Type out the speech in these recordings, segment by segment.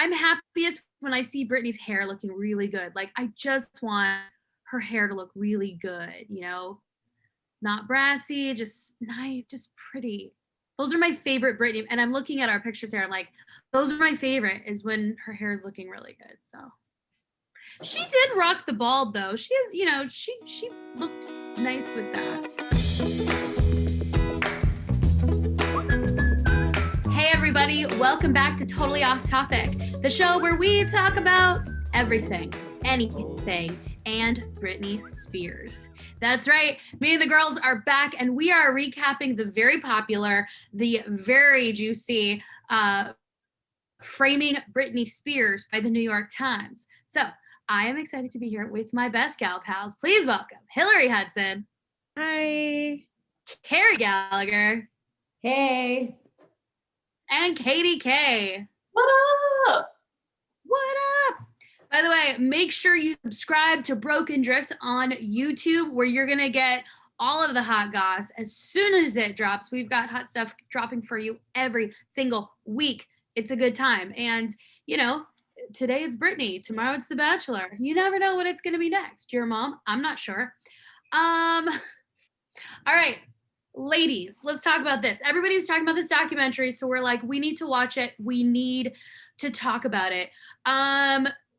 I'm happiest when I see Britney's hair looking really good. Like, I just want her hair to look really good, you know? Not brassy, just nice, just pretty. Those are my favorite Britney. And I'm looking at our pictures here. I'm like, those are my favorite, is when her hair is looking really good. So she did rock the bald though. She is, you know, she looked nice with that. Hey everybody, welcome back to Totally Off Topic, the show where we talk about everything, anything, and Britney Spears. That's right, me and the girls are back and we are recapping the very popular, the very juicy Framing Britney Spears by the New York Times. So I am excited to be here with my best gal pals. Please welcome Hillary Hudson. Hi. Kerri Gallagher. Hey. And Katie K. What up? What up? By the way, make sure you subscribe to Broken Drift on YouTube, where you're going to get all of the hot goss as soon as it drops. We've got hot stuff dropping for you every single week. It's a good time. And, you know, today it's Britney. Tomorrow it's The Bachelor. You never know what it's going to be next. Your mom? I'm not sure. All right. Ladies, let's talk about this. Everybody's talking about this documentary, so we're like, we need to watch it. We need to talk about it.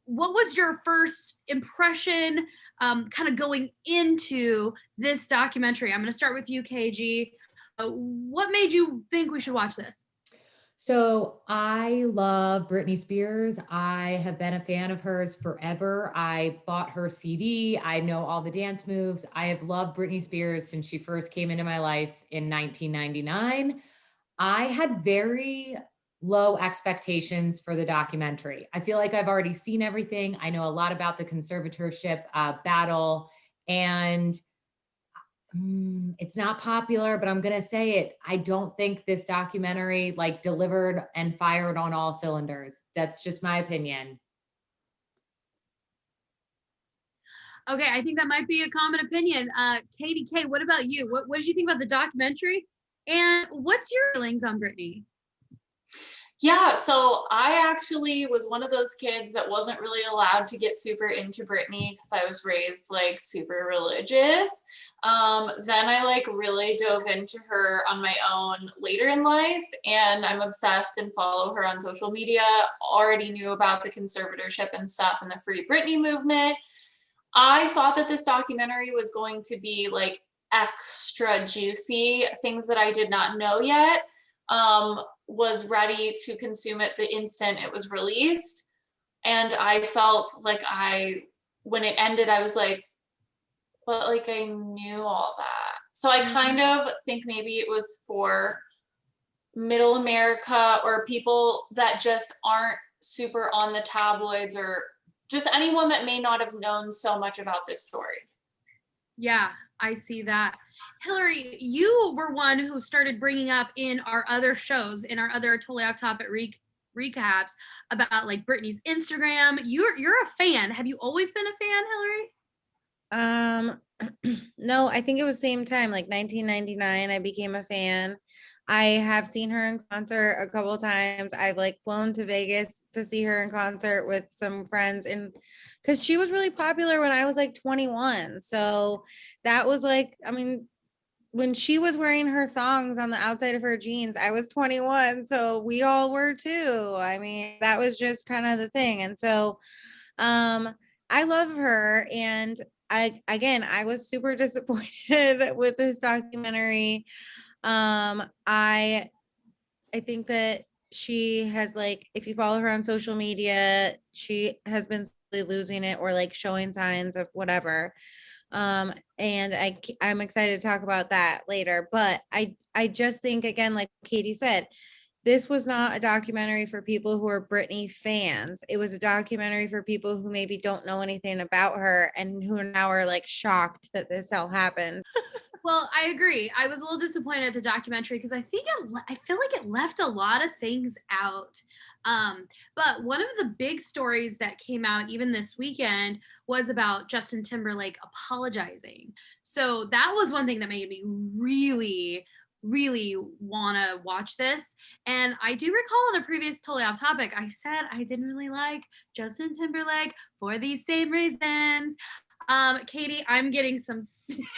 What was your first impression kind of going into this documentary? I'm going to start with you, KG. What made you think we should watch this? So I love Britney Spears. I have been a fan of hers forever. I bought her CD. I know all the dance moves. I have loved Britney Spears since she first came into my life in 1999. I had very low expectations for the documentary. I feel like I've already seen everything. I know a lot about the conservatorship battle, and it's not popular, but I'm going to say it. I don't think this documentary like delivered and fired on all cylinders. That's just my opinion. Okay, I think that might be a common opinion. Katie K, what about you? What did you think about the documentary? And what's your feelings on Britney? Yeah, so I actually was one of those kids that wasn't really allowed to get super into Britney because I was raised like super religious. Then I like really dove into her on my own later in life, and I'm obsessed and follow her on social media. Already knew about the conservatorship and stuff and the Free Britney movement. I thought that this documentary was going to be like extra juicy, things that I did not know yet. Was ready to consume it the instant it was released. And I felt like when it ended, I was like, but like I knew all that. So I kind of think maybe it was for middle America or people that just aren't super on the tabloids, or just anyone that may not have known so much about this story. Yeah, I see that. Hillary, you were one who started bringing up in our other shows, in our other Totally Off Topic recaps about like Britney's Instagram. You're a fan. Have you always been a fan, Hillary? No, I think it was same time, like 1999, I became a fan. I have seen her in concert a couple of times. I've like flown to Vegas to see her in concert with some friends, and because she was really popular when I was like 21. So that was like, I mean, when she was wearing her thongs on the outside of her jeans, I was 21. So we all were too. I mean, that was just kind of the thing. And so I love her. And I was super disappointed with this documentary. I think that she has, like, if you follow her on social media, she has been losing it or like showing signs of whatever. And I'm excited to talk about that later, but I just think, again, like Katie said, this was not a documentary for people who are Britney fans. It was a documentary for people who maybe don't know anything about her and who now are like shocked that this all happened. Well, I agree. I was a little disappointed at the documentary because I feel like it left a lot of things out. But one of the big stories that came out even this weekend was about Justin Timberlake apologizing. So that was one thing that made me really, really want to watch this. And I do recall in a previous totally off topic, I said I didn't really like Justin Timberlake for these same reasons. Katie, I'm getting some serious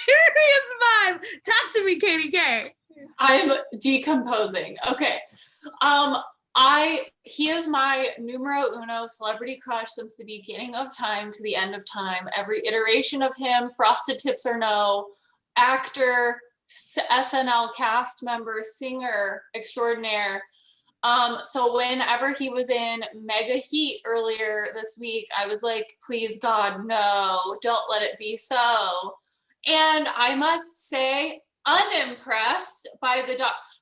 vibe. Talk to me, Katie K. I'm decomposing. Okay. He is my numero uno celebrity crush since the beginning of time to the end of time. Every iteration of him, frosted tips or no, actor, SNL cast member, singer extraordinaire. So whenever he was in mega heat earlier this week, I was like, please God, no, don't let it be so. And I must say, unimpressed by the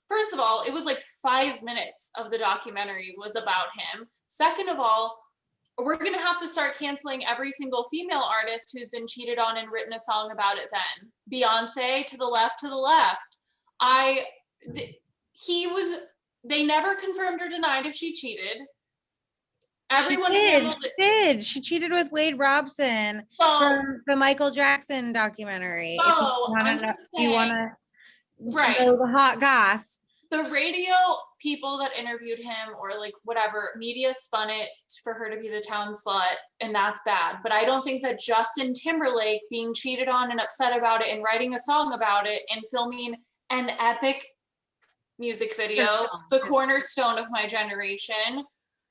First of all, it was like 5 minutes of the documentary was about him. Second of all, we're going to have to start canceling every single female artist who's been cheated on and written a song about it then. Beyonce, to the left, to the left. They never confirmed or denied if she cheated. Everyone She cheated with Wade Robson from the Michael Jackson documentary. So, you want to right. know the hot goss. The radio people that interviewed him or like whatever, media spun it for her to be the town slut, and that's bad. But I don't think that Justin Timberlake being cheated on and upset about it and writing a song about it and filming an epic music video, the cornerstone of my generation.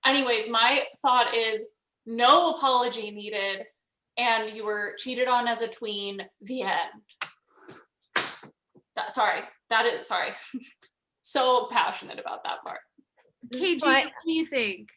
Anyways, my thought is no apology needed, and you were cheated on as a tween, the end. Sorry. So passionate about that part. KG, what do you think?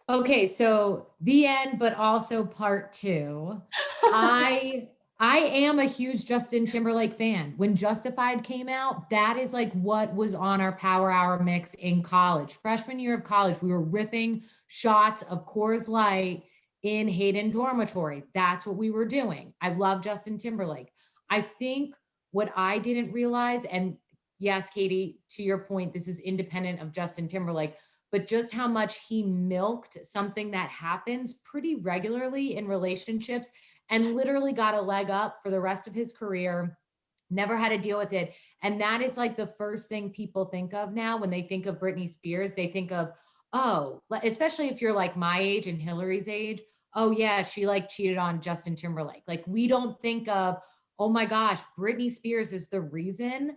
Okay, so the end, but also part 2. I am a huge Justin Timberlake fan. When Justified came out, that is like what was on our Power Hour mix in college. Freshman year of college, we were ripping shots of Coors Light in Hayden dormitory. That's what we were doing. I love Justin Timberlake. I think what I didn't realize, and yes, Katie, to your point, this is independent of Justin Timberlake, but just how much he milked something that happens pretty regularly in relationships and literally got a leg up for the rest of his career, never had to deal with it. And that is like the first thing people think of now when they think of Britney Spears. They think of, oh, especially if you're like my age and Hillary's age, oh yeah, she like cheated on Justin Timberlake. Like we don't think of, oh my gosh, Britney Spears is the reason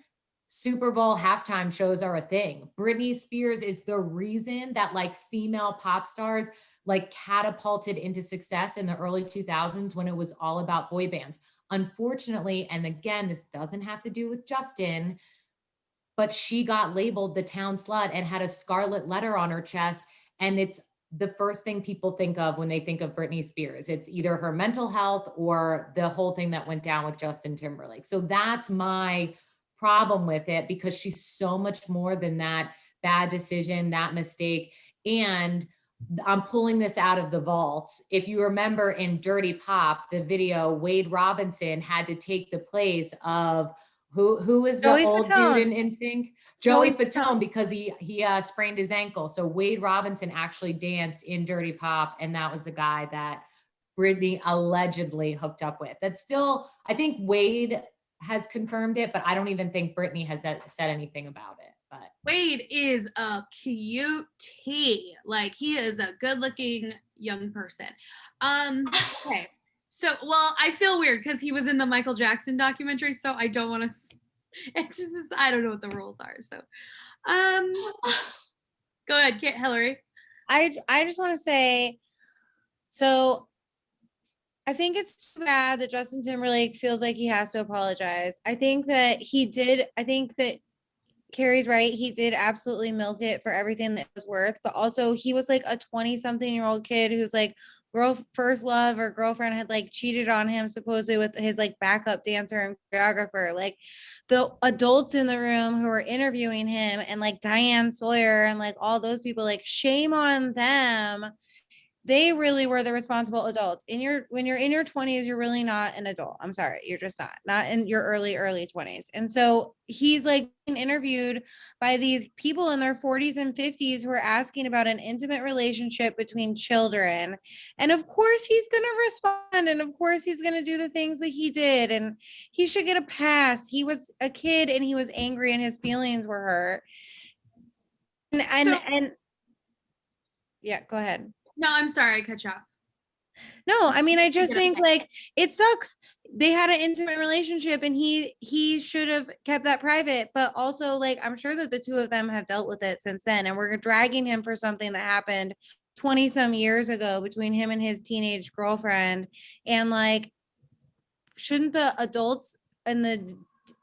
Super Bowl halftime shows are a thing. Britney Spears is the reason that like female pop stars like catapulted into success in the early 2000s when it was all about boy bands. Unfortunately, and again, this doesn't have to do with Justin, but she got labeled the town slut and had a scarlet letter on her chest. And it's the first thing people think of when they think of Britney Spears. It's either her mental health or the whole thing that went down with Justin Timberlake. So that's my problem with it, because she's so much more than that bad decision, that mistake. And I'm pulling this out of the vaults. If you remember in Dirty Pop, the video, Wade Robinson had to take the place of who is the Joey old Fatone. dude in NSYNC? Joey Fatone, because he sprained his ankle. So Wade Robinson actually danced in Dirty Pop, and that was the guy that Britney allegedly hooked up with. That's still, I think Wade has confirmed it, but I don't even think Britney has said anything about it. But Wade is a cutie. Like he is a good-looking young person. Okay. So, well, I feel weird because he was in the Michael Jackson documentary, so I don't want to. It's just I don't know what the rules are. So, go ahead, Hillary. I just want to say, so I think it's too bad that Justin Timberlake feels like he has to apologize. I think that he did. I think that Kerri's right. He did absolutely milk it for everything that it was worth, but also he was like a 20-something-year-old kid who's like first love or girlfriend had like cheated on him supposedly with his like backup dancer and choreographer. Like the adults in the room who were interviewing him and like Diane Sawyer and like all those people, like shame on them. they really were the responsible adults. When you're in your 20s, you're really not an adult. I'm sorry, you're just not in your early 20s. And so he's like being interviewed by these people in their 40s and 50s who are asking about an intimate relationship between children. And of course he's going to respond, and of course he's going to do the things that he did, and he should get a pass. He was a kid and he was angry and his feelings were hurt. And yeah, go ahead. No, I'm sorry, I cut you off. No, I mean, I just think like it sucks. They had an intimate relationship and he should have kept that private, but also like I'm sure that the two of them have dealt with it since then, and we're dragging him for something that happened 20 some years ago between him and his teenage girlfriend. And like, shouldn't the adults and the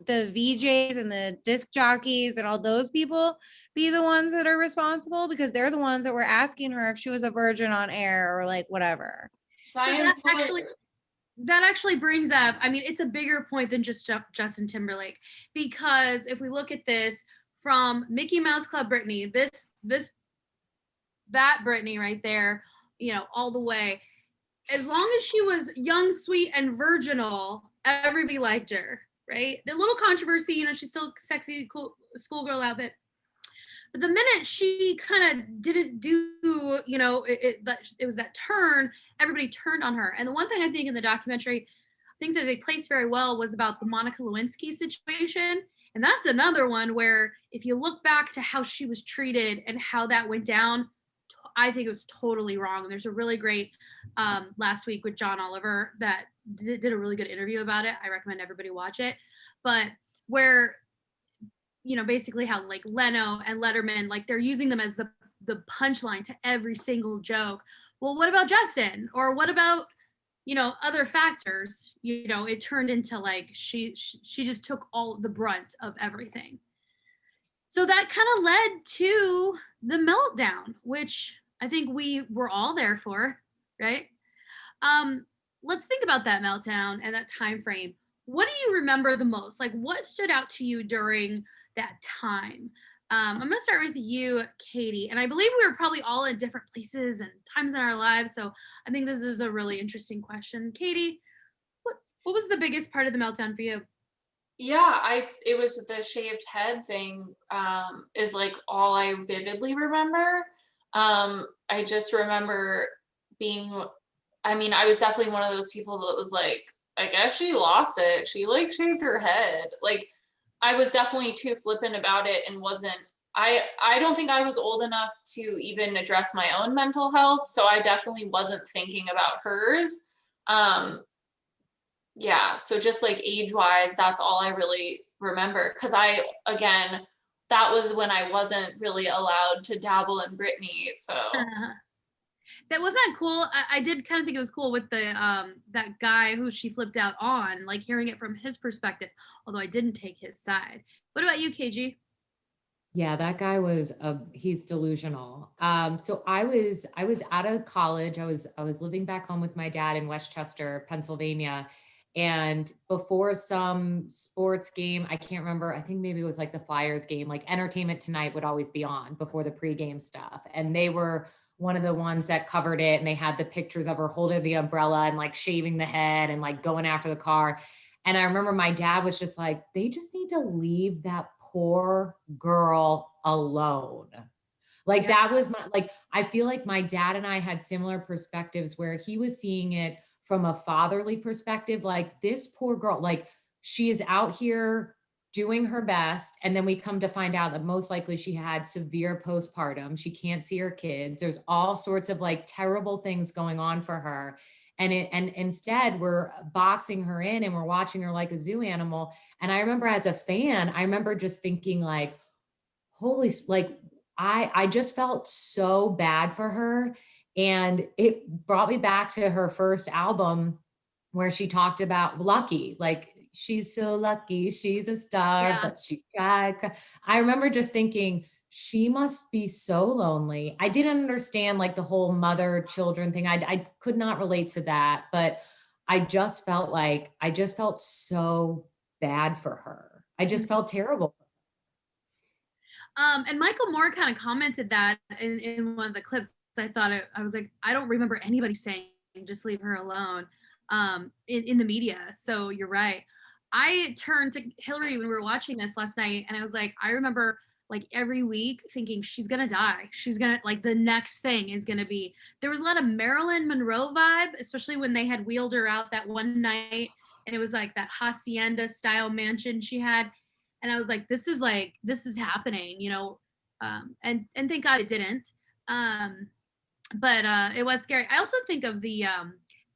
VJs and the disc jockeys and all those people be the ones that are responsible, because they're the ones that were asking her if she was a virgin on air or like whatever. So that actually brings up, I mean, it's a bigger point than just Justin Timberlake, because if we look at this from Mickey Mouse Club Britney, that Britney right there, you know, all the way, as long as she was young, sweet, and virginal, everybody liked her, right? The little controversy, you know, she's still sexy, cool schoolgirl outfit. But the minute she kind of didn't do, you know, it was that turn, everybody turned on her. And the one thing I think in the documentary, I think that they placed very well was about the Monica Lewinsky situation. And that's another one where if you look back to how she was treated and how that went down, I think it was totally wrong. And there's a really great last week with John Oliver that did a really good interview about it. I recommend everybody watch it. But where, you know, basically how like Leno and Letterman, like they're using them as the punchline to every single joke. Well, what about Justin? Or what about, you know, other factors? You know, it turned into like she just took all the brunt of everything. So that kind of led to the meltdown, which I think we were all there for, right? Let's think about that meltdown and that time frame. What do you remember the most? Like, what stood out to you during that time? I'm going to start with you, Katie. And I believe we were probably all in different places and times in our lives. So I think this is a really interesting question. Katie, what was the biggest part of the meltdown for you? Yeah, it was the shaved head thing, is like all I vividly remember. I just remember I was definitely one of those people that was like, I guess she lost it. She like shaved her head. Like, I was definitely too flippant about it and I don't think I was old enough to even address my own mental health. So I definitely wasn't thinking about hers. Yeah, so just like age-wise, that's all I really remember. Because that was when I wasn't really allowed to dabble in Britney. So that wasn't cool. I did kind of think it was cool with the that guy who she flipped out on, like hearing it from his perspective, although I didn't take his side. What about you, KG? Yeah, that guy he's delusional. So I was out of college. I was living back home with my dad in Westchester, Pennsylvania. And before some sports game, I can't remember, I think maybe it was like the Flyers game, like Entertainment Tonight would always be on before the pregame stuff. And they were one of the ones that covered it. And they had the pictures of her holding the umbrella and like shaving the head and like going after the car. And I remember my dad was just like, they just need to leave that poor girl alone. Like that was I feel like my dad and I had similar perspectives where he was seeing it from a fatherly perspective, like this poor girl, like she is out here doing her best. And then we come to find out that most likely she had severe postpartum. She can't see her kids. There's all sorts of like terrible things going on for her. And instead we're boxing her in and we're watching her like a zoo animal. And I remember as a fan, I remember just thinking like, holy, like I just felt so bad for her. And it brought me back to her first album where she talked about lucky, like she's so lucky, she's a star, but she cried. I remember just thinking, she must be so lonely. I didn't understand like the whole mother children thing. I could not relate to that, but I just felt so bad for her. I just felt terrible. And Michael Moore kind of commented that in one of the clips. I thought I was like, I don't remember anybody saying just leave her alone in the media. So you're right. I turned to Hillary when we were watching this last night, and I was like, I remember like every week thinking she's gonna die. She's gonna, like, the next thing is gonna be. There was a lot of Marilyn Monroe vibe, especially when they had wheeled her out that one night, and it was like that hacienda style mansion she had, and I was like, this is happening, you know, and thank God it didn't. But it was scary. I also think of the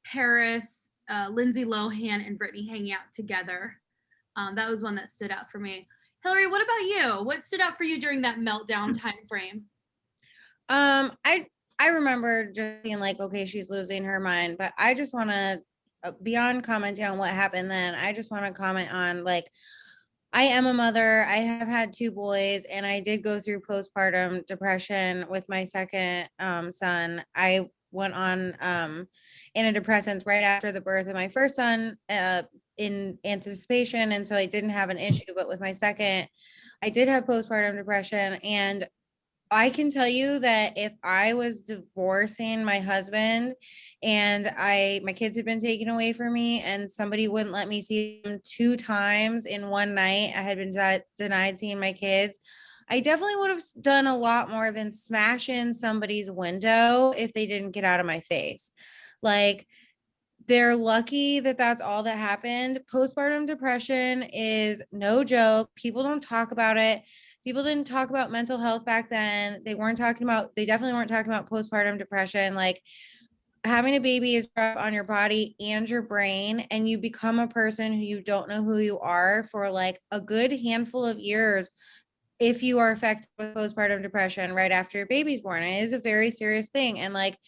Paris, Lindsay Lohan, and Britney hanging out together. That was one that stood out for me. Hillary, what about you? What stood out for you during that meltdown time frame? I remember just being like, okay, she's losing her mind, but I just want to, beyond commenting on what happened then, I just want to comment on, like, I am a mother. I have had 2 boys, and I did go through postpartum depression with my second son. I went on antidepressants right after the birth of my first son in anticipation, and so I didn't have an issue. But with my second, I did have postpartum depression, and I can tell you that if I was divorcing my husband and my kids had been taken away from me and somebody wouldn't let me see them 2 times in one night, I had been denied seeing my kids. I definitely would have done a lot more than smash in somebody's window if they didn't get out of my face. Like, they're lucky that that's all that happened. Postpartum depression is no joke. People don't talk about it. People didn't talk about mental health back then. They definitely weren't talking about postpartum depression. Like, having a baby is rough on your body and your brain, and you become a person who you don't know who you are for like a good handful of years if you are affected with postpartum depression right after your baby's born. It is a very serious thing. And like,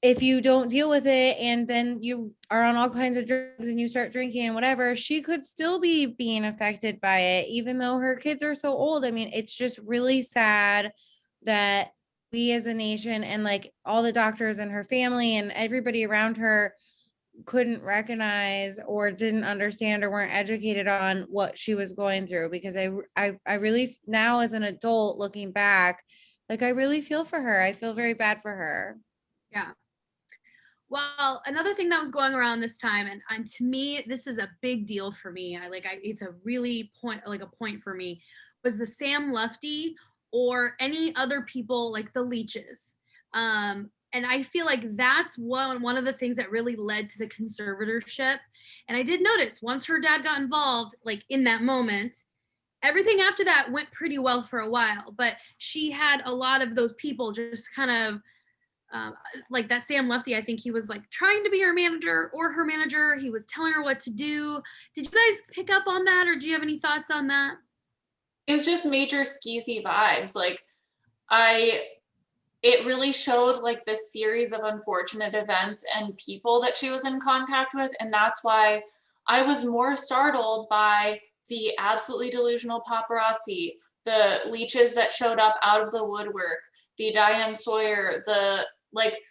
if you don't deal with it and then you are on all kinds of drugs and you start drinking and whatever, she could still be being affected by it, even though her kids are so old. I mean, it's just really sad that we as a nation and like all the doctors and her family and everybody around her couldn't recognize or didn't understand or weren't educated on what she was going through. Because I really, now as an adult looking back, like, I really feel for her. I feel very bad for her. Yeah. Well, another thing that was going around this time, and to me, this is a big deal for me. It's a really a point for me, was the Sam Lufty or any other people like the leeches. And I feel like that's one of the things that really led to the conservatorship. And I did notice once her dad got involved, like in that moment, everything after that went pretty well for a while. But she had a lot of those people just kind of like that Sam Lefty. I think he was like trying to be her manager or her manager. He was telling her what to do. Did you guys pick up on that, or do you have any thoughts on that? It was just major skeezy vibes. Like, it really showed like this series of unfortunate events and people that she was in contact with. And that's why I was more startled by the absolutely delusional paparazzi, the leeches that showed up out of the woodwork, the Diane Sawyer,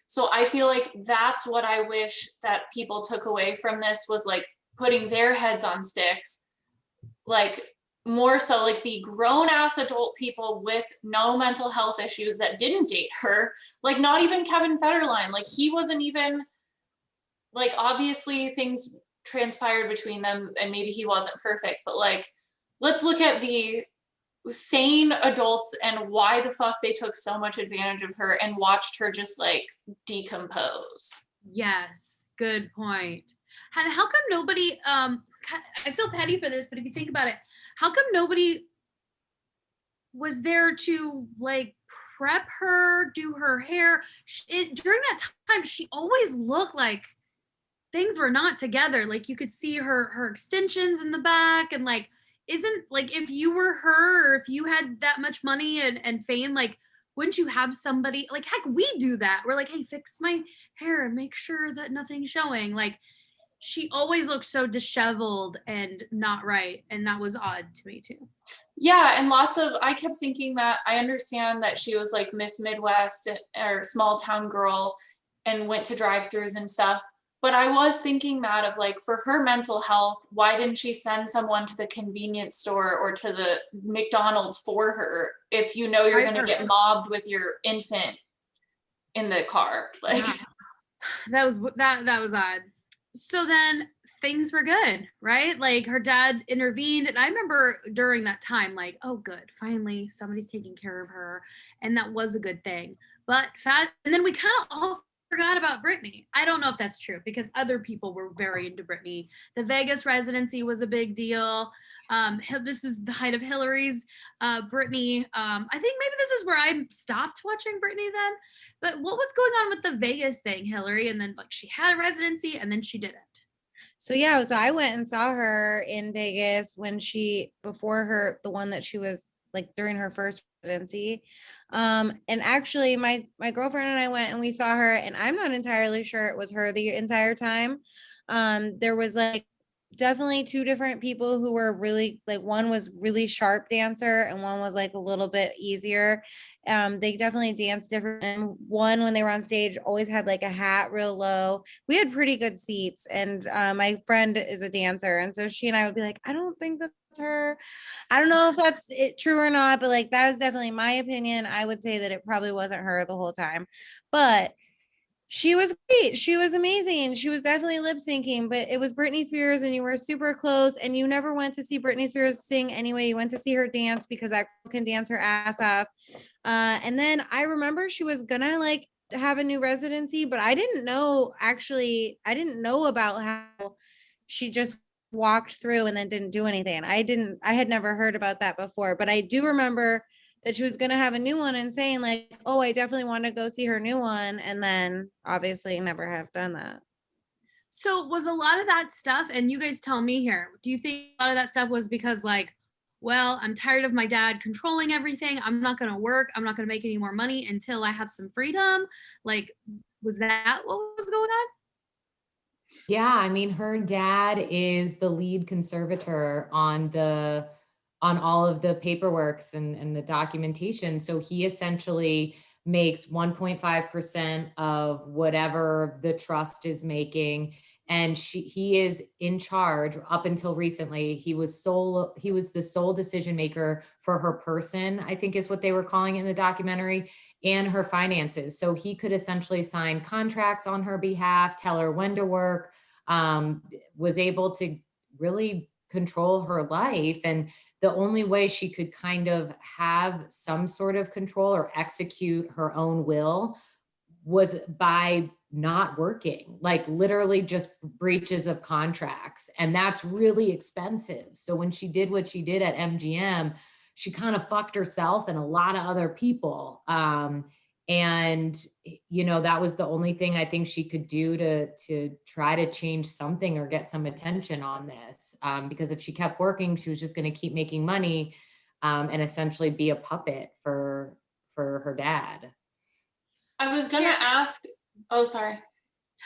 so I feel like that's what I wish that people took away from this, was like putting their heads on sticks, like more so like the grown ass adult people with no mental health issues that didn't date her. Like, not even Kevin Federline, like he wasn't even, like, obviously things transpired between them and maybe he wasn't perfect, but like, let's look at the sane adults and why the fuck they took so much advantage of her and watched her just like decompose. Yes, good point. And how come nobody, I feel petty for this, but if you think about it, how come nobody was there to like prep her, do her hair? During that time, she always looked like things were not together. Like, you could see her extensions in the back, and like, isn't, like, if you were her, or if you had that much money and fame, like, wouldn't you have somebody, like, heck, we do that. We're like, hey, fix my hair and make sure that nothing's showing. Like, she always looked so disheveled and not right. And that was odd to me too. Yeah, and I kept thinking that I understand that she was like Miss Midwest or small town girl and went to drive-throughs and stuff. But I was thinking that of like, for her mental health, why didn't she send someone to the convenience store or to the McDonald's for her if you know you're going to get mobbed with your infant? in the car. Like, Yeah. That was odd. So then things were good, right? Like her dad intervened, and I remember during that time, like, oh, good, finally somebody's taking care of her, and that was a good thing. But and then we kind of all forgot about Britney. I don't know if that's true because other people were very into Britney. The Vegas residency was a big deal. This is the height of Hillary's Britney. I think maybe this is where I stopped watching Britney then. But what was going on with the Vegas thing, Hillary? And then like she had a residency and then she didn't. So yeah, so I went and saw her in Vegas when before her, the one that she was like during her first residency. And actually my girlfriend and I went and we saw her, and I'm not entirely sure it was her the entire time. There was like definitely two different people who were really like, one was really sharp dancer and one was like a little bit easier. They definitely danced different. And one, when they were on stage, always had like a hat real low. We had pretty good seats, and my friend is a dancer, and so she and I would be like, I don't think that's her. I don't know if that's true or not, but like that is definitely my opinion. I would say that it probably wasn't her the whole time, but she was great. She was amazing. She was definitely lip syncing, but it was Britney Spears and you were super close, and you never went to see Britney Spears sing anyway. You went to see her dance because that girl can dance her ass off. And then I remember she was gonna like have a new residency, but I didn't know about how she just walked through and then didn't do anything. I had never heard about that before, but I do remember that she was going to have a new one and saying like, oh, I definitely want to go see her new one. And then obviously never have done that. So was a lot of that stuff, and you guys tell me here, do you think a lot of that stuff was because like, well, I'm tired of my dad controlling everything. I'm not going to work. I'm not going to make any more money until I have some freedom. Like, was that what was going on? Yeah, I mean, her dad is the lead conservator on all of the paperworks and the documentation. So he essentially makes 1.5% of whatever the trust is making. And he is in charge up until recently. He was the sole decision maker for her person, I think is what they were calling it in the documentary, and her finances. So he could essentially sign contracts on her behalf, tell her when to work, was able to really control her life. And the only way she could kind of have some sort of control or execute her own will was by not working, like literally just breaches of contracts. And that's really expensive. So when she did what she did at MGM, she kind of fucked herself and a lot of other people. And that was the only thing I think she could do to try to change something or get some attention on this. Because if she kept working, she was just going to keep making money, and essentially be a puppet for her dad. I was gonna ask. Oh, sorry.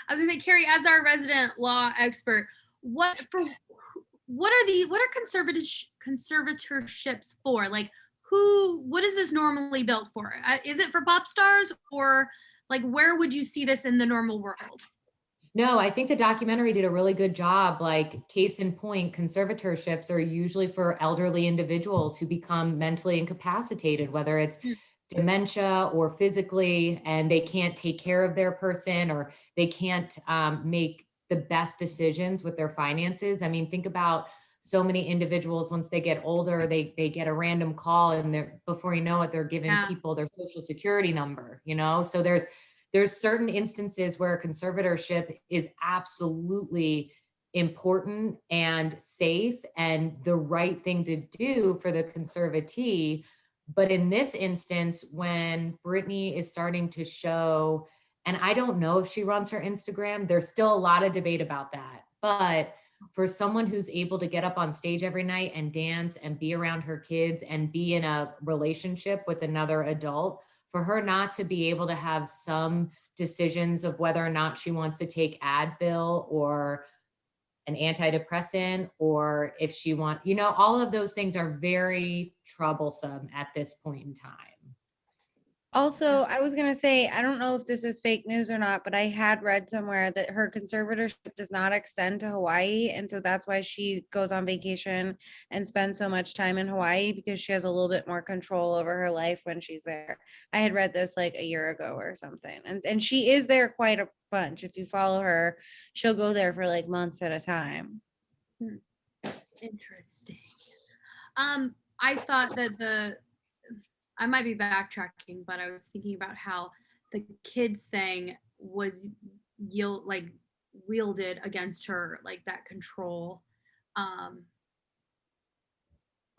I was gonna say, Kerri, as our resident law expert, what are conservatorships for? Like, what is this normally built for? Is it for pop stars, or like where would you see this in the normal world? No, I think the documentary did a really good job. Like, case in point, conservatorships are usually for elderly individuals who become mentally incapacitated, whether it's dementia or physically, and they can't take care of their person, or they can't make the best decisions with their finances. I mean, think about so many individuals, once they get older, they get a random call, and before you know it, they're giving people their social security number, So there's certain instances where conservatorship is absolutely important and safe and the right thing to do for the conservatee. But in this instance, when Britney is starting to show, and I don't know if she runs her Instagram, there's still a lot of debate about that. But for someone who's able to get up on stage every night and dance and be around her kids and be in a relationship with another adult, for her not to be able to have some decisions of whether or not she wants to take Advil or an antidepressant, or if she all of those things are very troublesome at this point in time. Also, I was gonna say, I don't know if this is fake news or not, but I had read somewhere that her conservatorship does not extend to Hawaii, and so that's why she goes on vacation and spends so much time in Hawaii, because she has a little bit more control over her life when she's there. I had read this like a year ago or something, and she is there quite a bunch. If you follow her, she'll go there for like months at a time. Interesting. I thought that I might be backtracking, but I was thinking about how the kids thing was wielded against her, like that control. Um,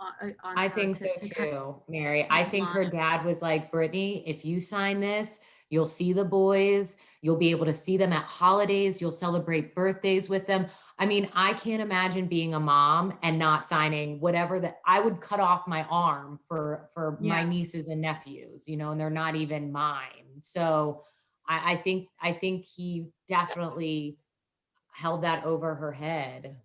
on I her think so to kind too, Mary. I of think her line. dad was like, Brittany, if you sign this, you'll see the boys, you'll be able to see them at holidays, you'll celebrate birthdays with them. I mean, I can't imagine being a mom and not signing whatever that I would cut off my arm for my Yeah. nieces and nephews, you know, and they're not even mine. So I think he definitely held that over her head.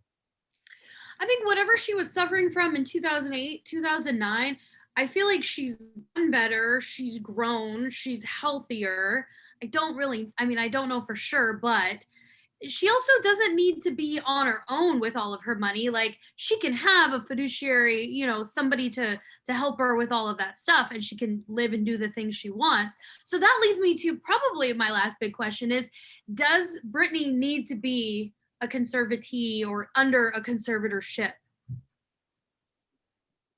I think whatever she was suffering from in 2008, 2009, I feel like she's done better. She's grown. She's healthier. I don't know for sure, but she also doesn't need to be on her own with all of her money. Like she can have a fiduciary, somebody to help her with all of that stuff, and she can live and do the things she wants. So that leads me to probably my last big question is, does Britney need to be a conservatee or under a conservatorship?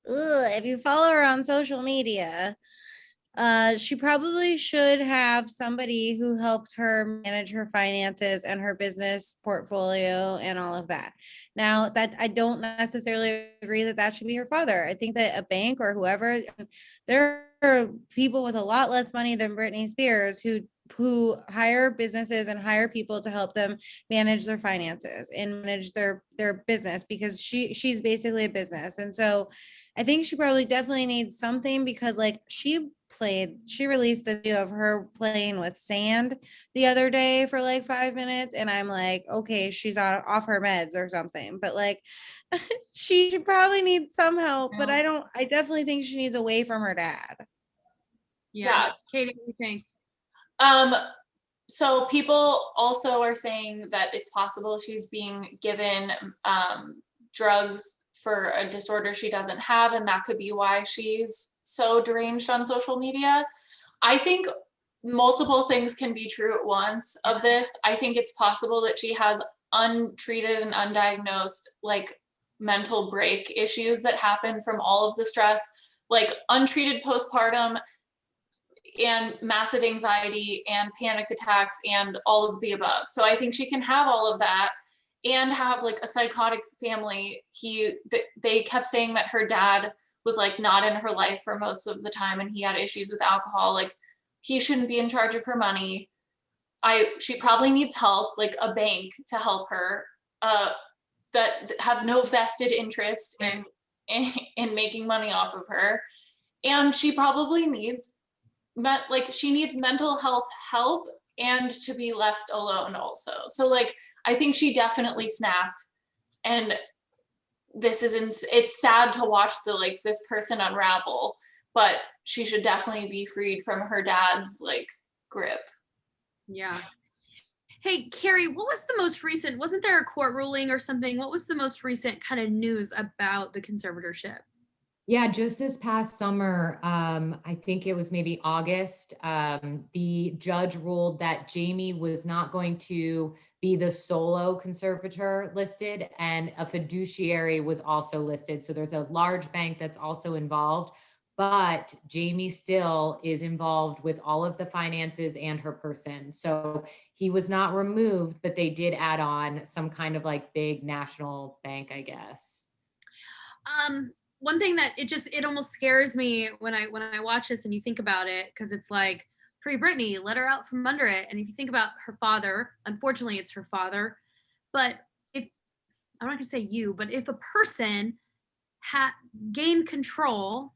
Ugh, if you follow her on social media, she probably should have somebody who helps her manage her finances and her business portfolio and all of that. Now, that I don't necessarily agree that that should be her father. I think that a bank or whoever, there are people with a lot less money than Britney Spears who hire businesses and hire people to help them manage their finances and manage their business, because she's basically a business. And so I think she probably definitely needs something, because like she released the video of her playing with sand the other day for like 5 minutes, and I'm like, okay, she's off her meds or something, but like she should probably need some help. But I definitely think she needs away from her dad. Yeah. Katie, what do you think? So people also are saying that it's possible she's being given drugs for a disorder she doesn't have, and that could be why she's so deranged on social media. I think multiple things can be true at once of this. I think it's possible that she has untreated and undiagnosed like mental break issues that happen from all of the stress, like untreated postpartum and massive anxiety and panic attacks and all of the above. So I think she can have all of that and have like a psychotic family. They kept saying that her dad was like not in her life for most of the time, and he had issues with alcohol. Like he shouldn't be in charge of her money. She probably needs help, like a bank to help her, that have no vested interest in making money off of her. And she probably needs she needs mental health help and to be left alone also. So like I think she definitely snapped, and it's sad to watch this person unravel, but she should definitely be freed from her dad's like grip. Yeah. Hey, Kerri, what was the most recent? Wasn't there a court ruling or something? What was the most recent kind of news about the conservatorship? Yeah, just this past summer, I think it was maybe August, the judge ruled that Jamie was not going to be the solo conservator listed, and a fiduciary was also listed. So there's a large bank that's also involved, but Jamie still is involved with all of the finances and her person. So he was not removed, but they did add on some kind of like big national bank, I guess. One thing that it almost scares me when I watch this and you think about it, because it's like, free Britney, let her out from under it. And if you think about her father, unfortunately it's her father, but if I'm not gonna say you, but if a person had gained control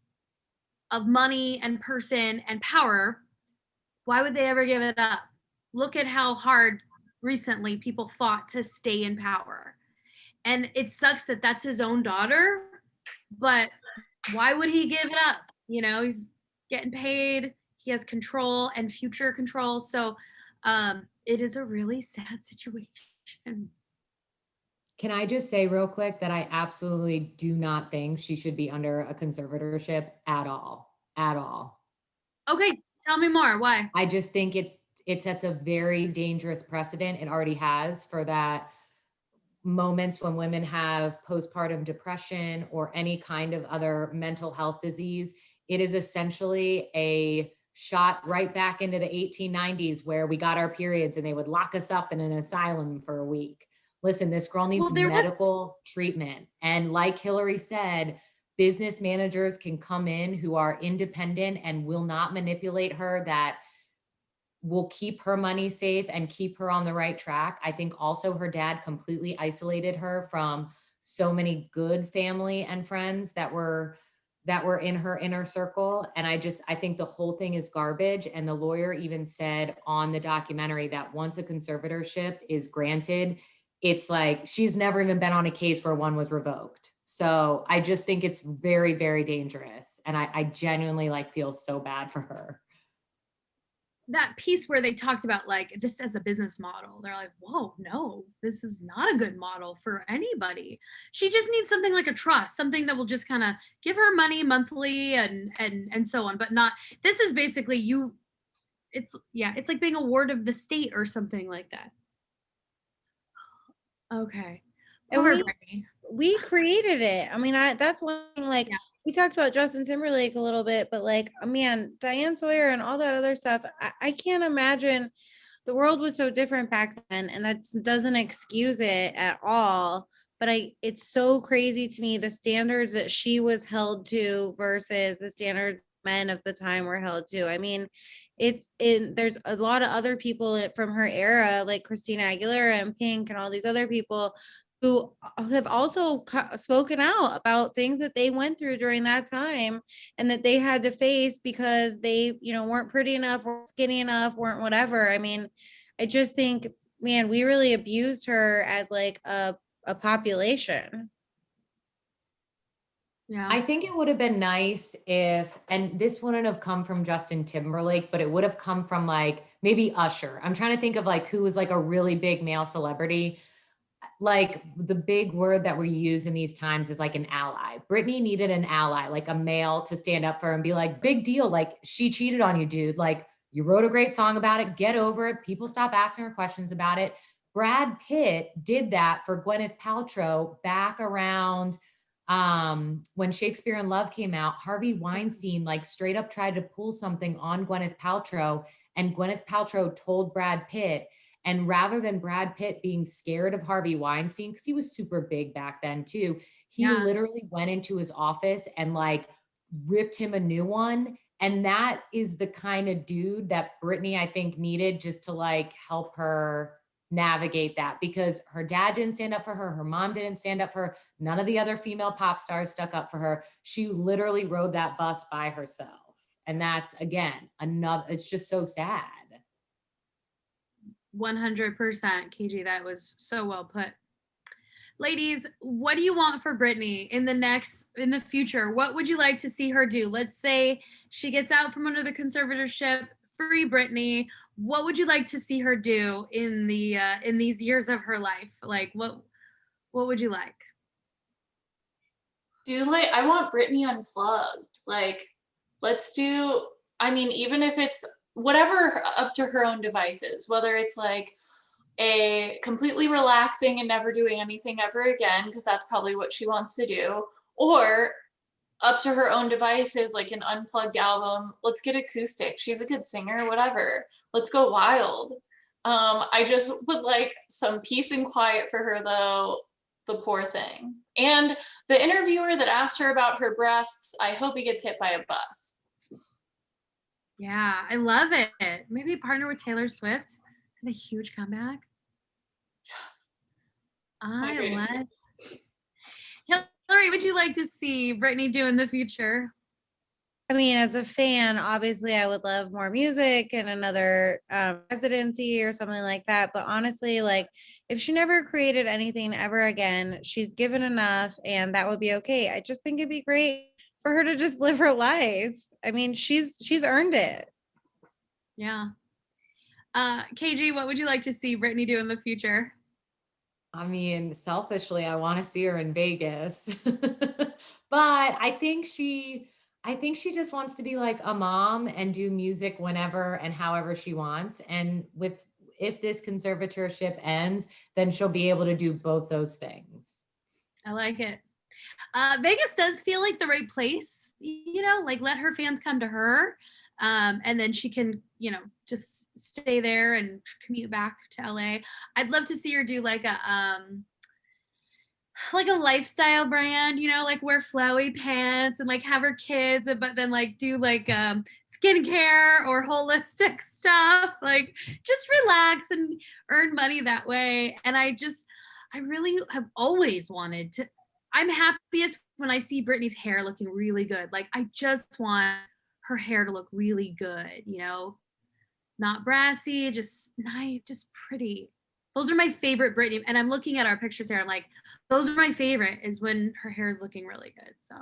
of money and person and power, why would they ever give it up? Look at how hard recently people fought to stay in power. And it sucks that that's his own daughter, but why would he give it up? He's getting paid. he has control and future control. So it is a really sad situation. Can I just say real quick that I absolutely do not think she should be under a conservatorship at all. At all. Okay, tell me more. Why? I just think it sets a very dangerous precedent. It already has for that moments when women have postpartum depression or any kind of other mental health disease. It is essentially a shot right back into the 1890s where we got our periods and they would lock us up in an asylum for a week. Listen, this girl needs medical treatment. And like Hillary said, business managers can come in who are independent and will not manipulate her, that will keep her money safe and keep her on the right track. I think also her dad completely isolated her from so many good family and friends that were in her inner circle. And I think the whole thing is garbage. And the lawyer even said on the documentary that once a conservatorship is granted, it's like she's never even been on a case where one was revoked. So I just think it's very, very dangerous. And I genuinely like feel so bad for her. That piece where they talked about like this as a business model, they're like, whoa, no, this is not a good model for anybody. She just needs something like a trust, something that will just kind of give her money monthly and so on, but not, this is basically it's like being a ward of the state or something like that. Okay. And we created it. I mean, that's one thing, like, we talked about Justin Timberlake a little bit, but like, man, Diane Sawyer and all that other stuff, I can't imagine. The world was so different back then, and that doesn't excuse it at all. But it's so crazy to me, the standards that she was held to versus the standards men of the time were held to. I mean, there's a lot of other people from her era, like Christina Aguilera and Pink and all these other people who have also spoken out about things that they went through during that time and that they had to face because they, weren't pretty enough, weren't skinny enough, weren't whatever. I mean, I just think, man, we really abused her as like a population. Yeah. I think it would have been nice if, and this wouldn't have come from Justin Timberlake, but it would have come from like maybe Usher. I'm trying to think of like who was like a really big male celebrity. Like the big word that we use in these times is like an ally. Britney needed an ally, like a male to stand up for her and be like, big deal. Like she cheated on you, dude. Like you wrote a great song about it. Get over it. People stop asking her questions about it. Brad Pitt did that for Gwyneth Paltrow back around when Shakespeare in Love came out. Harvey Weinstein like straight up tried to pull something on Gwyneth Paltrow, and Gwyneth Paltrow told Brad Pitt. And rather than Brad Pitt being scared of Harvey Weinstein, because he was super big back then too, he literally went into his office and like ripped him a new one. And that is the kind of dude that Britney, I think, needed just to like help her navigate that, because her dad didn't stand up for her. Her mom didn't stand up for her. None of the other female pop stars stuck up for her. She literally rode that bus by herself. And that's, again, it's just so sad. 100%, KG. That was so well put. Ladies, what do you want for Britney in the future? What would you like to see her do? Let's say she gets out from under the conservatorship, free Britney. What would you like to see her do in these years of her life? Like what would you like? I want Britney unplugged. Like, let's do, I mean, even if it's whatever, up to her own devices, whether it's like a completely relaxing and never doing anything ever again, because that's probably what she wants to do, or up to her own devices, like an unplugged album. Let's get acoustic. She's a good singer, whatever. Let's go wild. I just would like some peace and quiet for her, though. The poor thing. And the interviewer that asked her about her breasts, I hope he gets hit by a bus. Yeah, I love it. Maybe partner with Taylor Swift. Had a huge comeback. Hillary, would you like to see Britney do in the future? I mean, as a fan, obviously I would love more music and another residency or something like that. But honestly, like if she never created anything ever again, she's given enough and that would be okay. I just think it'd be great for her to just live her life. I mean, she's earned it. Yeah. KG, what would you like to see Britney do in the future? I mean, selfishly, I want to see her in Vegas. But I think she just wants to be like a mom and do music whenever and however she wants. And if this conservatorship ends, then she'll be able to do both those things. I like it. Vegas does feel like the right place, like let her fans come to her. And then she can, just stay there and commute back to LA. I'd love to see her do like a lifestyle brand, like wear flowy pants and like have her kids, but then like do like skincare or holistic stuff, like just relax and earn money that way. And I really have always wanted to. I'm happiest when I see Britney's hair looking really good. Like I just want her hair to look really good, not brassy, just nice, just pretty. Those are my favorite Britney. And I'm looking at our pictures here. I'm like, those are my favorite, is when her hair is looking really good. So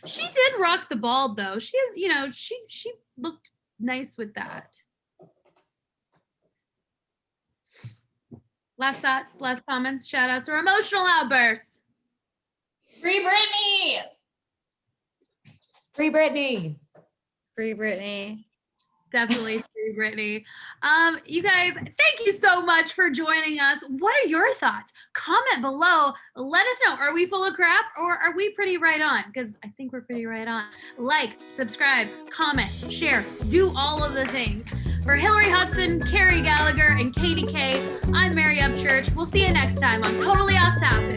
she did rock the bald though. She is, she looked nice with that. Last thoughts, last comments, shout outs, or emotional outbursts. Free Britney! Free Britney! Free Britney. Definitely free Britney. You guys, thank you so much for joining us. What are your thoughts? Comment below. Let us know. Are we full of crap or are we pretty right on? Because I think we're pretty right on. Like, subscribe, comment, share, do all of the things. For Hillary Hudson, Kerri Gallagher, and Katie K, I'm Mary Upchurch. We'll see you next time on Totally Off Topic.